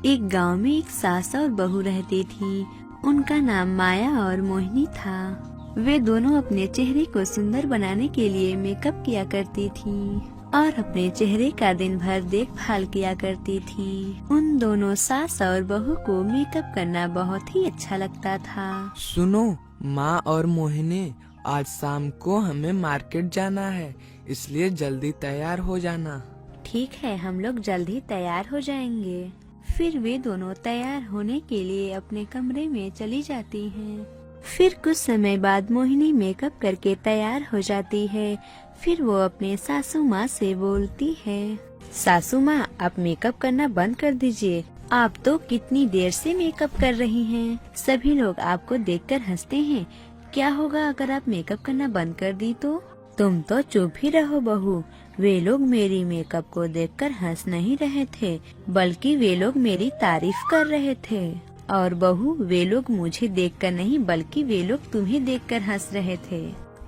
एक गांव में एक सास और बहू रहती थी। उनका नाम माया और मोहिनी था। वे दोनों अपने चेहरे को सुंदर बनाने के लिए मेकअप किया करती थी और अपने चेहरे का दिन भर देखभाल किया करती थी। उन दोनों सास और बहू को मेकअप करना बहुत ही अच्छा लगता था। सुनो माँ और मोहिनी, आज शाम को हमें मार्केट जाना है, इसलिए जल्दी तैयार हो जाना। ठीक है, हम लोग जल्द ही तैयार हो जाएंगे। फिर वे दोनों तैयार होने के लिए अपने कमरे में चली जाती हैं। फिर कुछ समय बाद मोहिनी मेकअप करके तैयार हो जाती है। फिर वो अपने सासू माँ से बोलती है, सासू माँ, आप मेकअप करना बंद कर दीजिए। आप तो कितनी देर से मेकअप कर रही हैं। सभी लोग आपको देखकर हंसते हैं। क्या होगा अगर आप मेकअप करना बंद कर दी तो? तुम तो चुप ही रहो बहू। वे लोग मेरी मेकअप को देखकर हंस नहीं रहे थे, बल्कि वे लोग मेरी तारीफ कर रहे थे। और बहू, वे लोग मुझे देखकर नहीं, बल्कि वे लोग तुम्हें देखकर हंस रहे थे।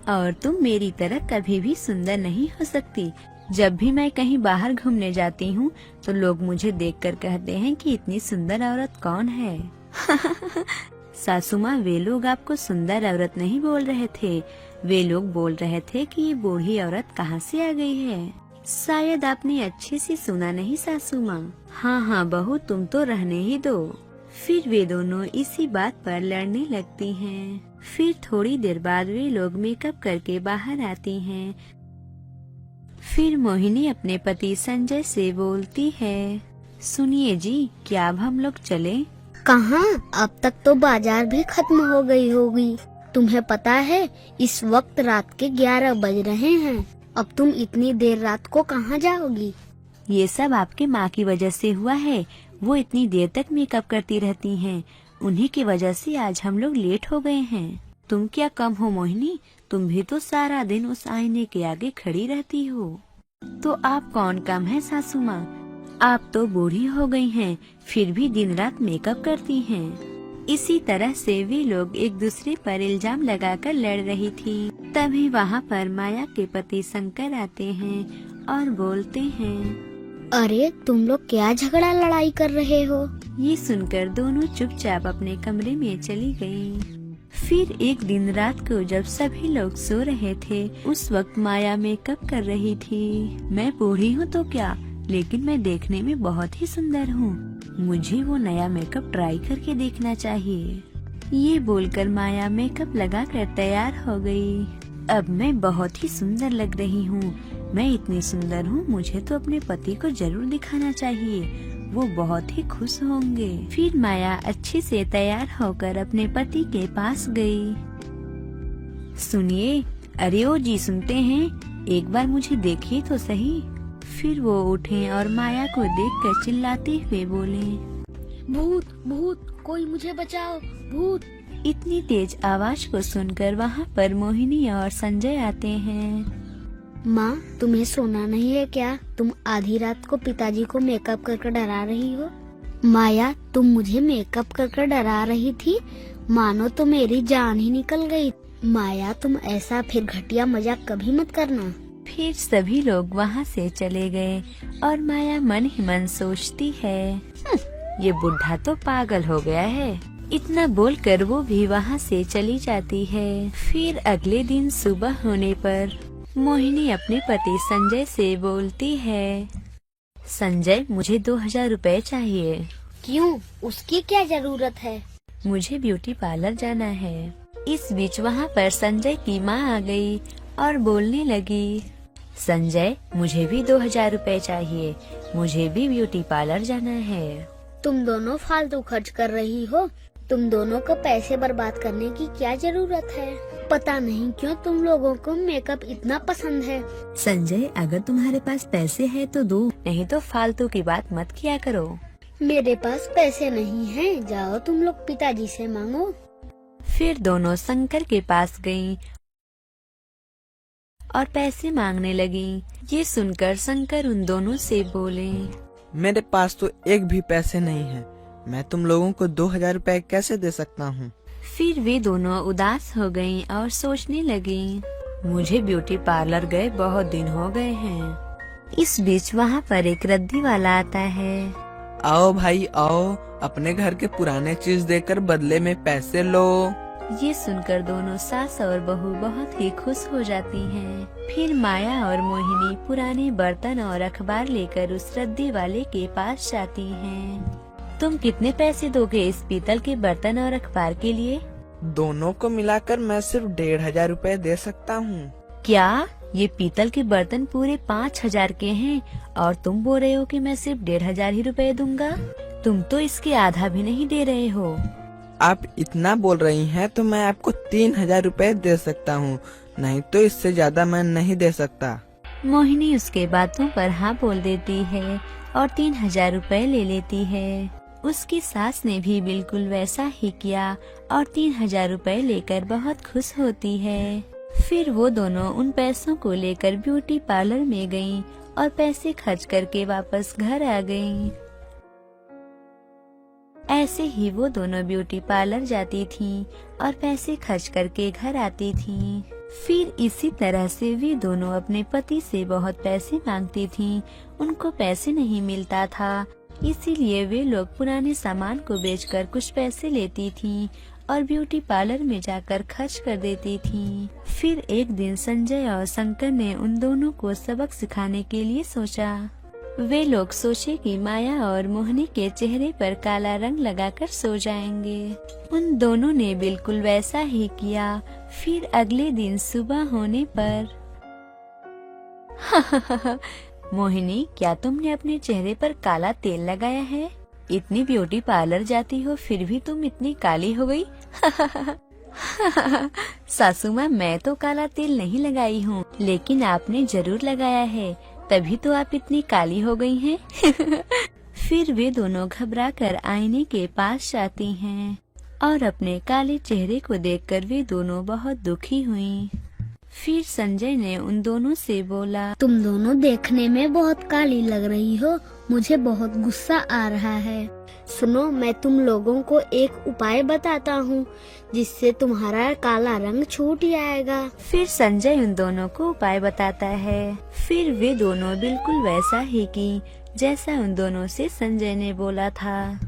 और तुम मेरी तरह कभी भी सुंदर नहीं हो सकती। जब भी मैं कहीं बाहर घूमने जाती हूँ तो लोग मुझे देखकर कहते हैं कि इतनी सुंदर औरत कौन है। सासू माँ, वे लोग आपको सुंदर औरत नहीं बोल रहे थे, वे लोग बोल रहे थे कि ये बूढ़ी औरत कहाँ से आ गई है। शायद आपने अच्छे से सुना नहीं सासू माँ। हाँ बहू, तुम तो रहने ही दो। फिर वे दोनों इसी बात पर लड़ने लगती हैं। फिर थोड़ी देर बाद वे लोग मेकअप करके बाहर आती हैं। फिर मोहिनी अपने पति संजय से बोलती है, सुनिए जी, क्या अब हम लोग चले? कहाँ, अब तक तो बाजार भी खत्म हो गई होगी। तुम्हें पता है इस वक्त रात के 11 बज रहे हैं। अब तुम इतनी देर रात को कहाँ जाओगी? ये सब आपके माँ की वजह से हुआ है। वो इतनी देर तक मेकअप करती रहती हैं। उन्हीं की वजह से आज हम लोग लेट हो गए हैं। तुम क्या कम हो मोहिनी? तुम भी तो सारा दिन उस आईने के आगे खड़ी रहती हो। तो आप कौन कम है सासू माँ? आप तो बूढ़ी हो गई हैं, फिर भी दिन रात मेकअप करती हैं। इसी तरह से वे लोग एक दूसरे पर इल्जाम लगाकर लड़ रही थी। तभी वहाँ पर माया के पति शंकर आते हैं और बोलते हैं, अरे तुम लोग क्या झगड़ा लड़ाई कर रहे हो? ये सुनकर दोनों चुपचाप अपने कमरे में चली गयीं। फिर एक दिन रात को जब सभी लोग सो रहे थे, उस वक्त माया मेकअप कर रही थी। मैं बूढ़ी हूँ तो क्या, लेकिन मैं देखने में बहुत ही सुंदर हूँ। मुझे वो नया मेकअप ट्राई करके देखना चाहिए। ये बोलकर माया मेकअप लगाकर तैयार हो गई। अब मैं बहुत ही सुंदर लग रही हूँ। मैं इतनी सुंदर हूँ, मुझे तो अपने पति को जरूर दिखाना चाहिए। वो बहुत ही खुश होंगे। फिर माया अच्छे से तैयार होकर अपने पति के पास गई। सुनिए, अरे ओ जी, सुनते हैं, एक बार मुझे देखिए तो सही। फिर वो उठे और माया को देखकर चिल्लाते हुए बोले, भूत भूत, कोई मुझे बचाओ, भूत। इतनी तेज आवाज को सुनकर वहाँ पर मोहिनी और संजय आते हैं। माँ, तुम्हें सोना नहीं है क्या? तुम आधी रात को पिताजी को मेकअप करके डरा रही हो। माया, तुम मुझे मेकअप करके डरा रही थी, मानो तो मेरी जान ही निकल गई। माया, तुम ऐसा फिर घटिया मजाक कभी मत करना। फिर सभी लोग वहाँ से चले गए और माया मन ही मन सोचती है, ये बुढ़ा तो पागल हो गया है। इतना बोलकर वो भी वहाँ से चली जाती है। फिर अगले दिन सुबह होने पर मोहिनी अपने पति संजय से बोलती है, संजय, मुझे 2000 रुपए चाहिए। क्यों, उसकी क्या जरूरत है? मुझे ब्यूटी पार्लर जाना है। इस बीच वहाँ पर संजय की माँ आ गई और बोलने लगी, संजय, मुझे भी 2000 रुपए चाहिए। मुझे भी ब्यूटी पार्लर जाना है। तुम दोनों फालतू खर्च कर रही हो। तुम दोनों को पैसे बर्बाद करने की क्या जरूरत है? पता नहीं क्यों तुम लोगों को मेकअप इतना पसंद है। संजय, अगर तुम्हारे पास पैसे है तो दो, नहीं तो फालतू की बात मत किया करो। मेरे पास पैसे नहीं हैं, जाओ तुम लोग पिताजी से मांगो। फिर दोनों शंकर के पास गईं और पैसे मांगने लगीं। ये सुनकर शंकर उन दोनों से बोले, मेरे पास तो एक भी पैसे नहीं है, मैं तुम लोगों को 2000 रुपए कैसे दे सकता हूँ? फिर वे दोनों उदास हो गईं और सोचने लगीं, मुझे ब्यूटी पार्लर गए बहुत दिन हो गए हैं। इस बीच वहाँ पर एक रद्दी वाला आता है। आओ भाई आओ, अपने घर के पुराने चीज देकर बदले में पैसे लो। ये सुनकर दोनों सास और बहू बहुत ही खुश हो जाती हैं। फिर माया और मोहिनी पुराने बर्तन और अखबार लेकर उस रद्दी वाले के पास जाती हैं। तुम कितने पैसे दोगे इस पीतल के बर्तन और अखबार के लिए? दोनों को मिलाकर मैं सिर्फ 1500 रुपए दे सकता हूँ। क्या? ये पीतल के बर्तन पूरे 5000 के हैं और तुम बोल रहे हो कि मैं सिर्फ 1500 ही रुपए दूंगा? तुम तो इसके आधा भी नहीं दे रहे हो। आप इतना बोल रही हैं तो मैं आपको 3000 रुपए दे सकता हूँ, नहीं तो इससे ज्यादा मैं नहीं दे सकता। मोहिनी उसके बातों पर हाँ बोल देती है और 3000 रुपए ले लेती है। उसकी सास ने भी बिल्कुल वैसा ही किया और 3000 रुपए लेकर बहुत खुश होती है। फिर वो दोनों उन पैसों को लेकर ब्यूटी पार्लर में गईं और पैसे खर्च करके वापस घर आ गईं। ऐसे ही वो दोनों ब्यूटी पार्लर जाती थीं और पैसे खर्च करके घर आती थीं। फिर इसी तरह से वे दोनों अपने पति से बहुत पैसे मांगती थीं। उनको पैसे नहीं मिलता था, इसीलिए वे लोग पुराने सामान को बेचकर कुछ पैसे लेती थीं और ब्यूटी पार्लर में जाकर खर्च कर देती थीं। फिर एक दिन संजय और शंकर ने उन दोनों को सबक सिखाने के लिए सोचा। वे लोग सोचे कि माया और मोहिनी के चेहरे पर काला रंग लगाकर सो जाएंगे। उन दोनों ने बिल्कुल वैसा ही किया। फिर अगले दिन सुबह होने पर मोहिनी, क्या तुमने अपने चेहरे पर काला तेल लगाया है? इतनी ब्यूटी पार्लर जाती हो फिर भी तुम इतनी काली हो गई। सासू माँ, मैं तो काला तेल नहीं लगाई हूँ, लेकिन आपने जरूर लगाया है, तभी तो आप इतनी काली हो गई हैं। फिर वे दोनों घबराकर आईने के पास जाती हैं और अपने काले चेहरे को देखकर वे दोनों बहुत दुखी हुईं। फिर संजय ने उन दोनों से बोला, तुम दोनों देखने में बहुत काली लग रही हो, मुझे बहुत गुस्सा आ रहा है। सुनो, मैं तुम लोगों को एक उपाय बताता हूँ जिससे तुम्हारा काला रंग छूट जाएगा। फिर संजय उन दोनों को उपाय बताता है। फिर वे दोनों बिल्कुल वैसा ही की जैसा उन दोनों से संजय ने बोला था।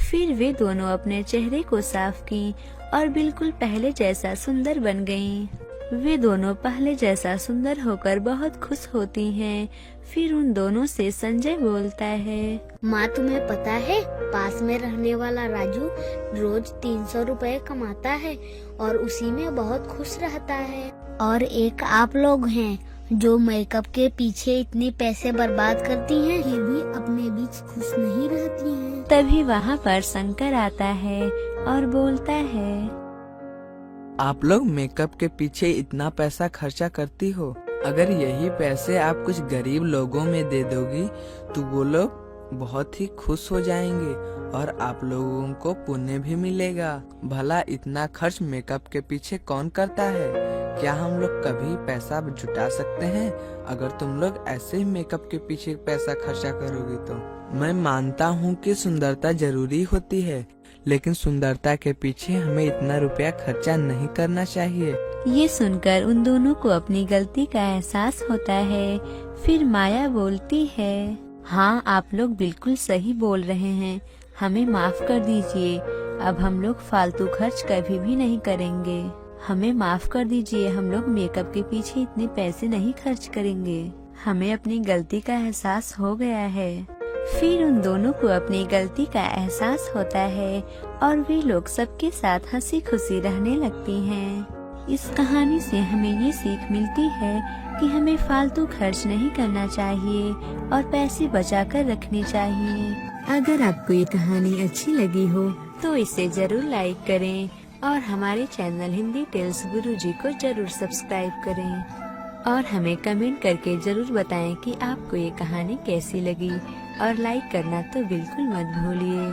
फिर वे दोनों अपने चेहरे को साफ की और बिल्कुल पहले जैसा सुंदर बन गयीं। वे दोनों पहले जैसा सुंदर होकर बहुत खुश होती हैं। फिर उन दोनों से संजय बोलता है, माँ, तुम्हें पता है पास में रहने वाला राजू रोज 300 रुपए कमाता है और उसी में बहुत खुश रहता है। और एक आप लोग हैं जो मेकअप के पीछे इतने पैसे बर्बाद करती हैं, फिर भी अपने बीच खुश नहीं रहती हैं। तभी वहाँ पर शंकर आता है और बोलता है, आप लोग मेकअप के पीछे इतना पैसा खर्चा करती हो, अगर यही पैसे आप कुछ गरीब लोगों में दे दोगी तो वो लोग बहुत ही खुश हो जाएंगे और आप लोगों को पुण्य भी मिलेगा। भला इतना खर्च मेकअप के पीछे कौन करता है? क्या हम लोग कभी पैसा जुटा सकते हैं? अगर तुम लोग ऐसे ही मेकअप के पीछे पैसा खर्चा करोगी तो। मैं मानता हूँ कि सुंदरता जरूरी होती है, लेकिन सुंदरता के पीछे हमें इतना रुपया खर्चा नहीं करना चाहिए। ये सुनकर उन दोनों को अपनी गलती का एहसास होता है। फिर माया बोलती है, हाँ, आप लोग बिल्कुल सही बोल रहे हैं, हमें माफ कर दीजिए। अब हम लोग फालतू खर्च कभी भी नहीं करेंगे। हमें माफ कर दीजिए, हम लोग मेकअप के पीछे इतने पैसे नहीं खर्च करेंगे। हमें अपनी गलती का एहसास हो गया है। फिर उन दोनों को अपनी गलती का एहसास होता है और वे लोग सबके साथ हंसी खुशी रहने लगती हैं। इस कहानी से हमें ये सीख मिलती है कि हमें फालतू खर्च नहीं करना चाहिए और पैसे बचा कर रखने चाहिए। अगर आपको ये कहानी अच्छी लगी हो तो इसे जरूर लाइक करें और हमारे चैनल हिंदी टेल्स गुरुजी को जरूर सब्सक्राइब करें और हमें कमेंट करके जरूर बताएं कि आपको ये कहानी कैसी लगी और लाइक करना तो बिल्कुल मत भूलिए।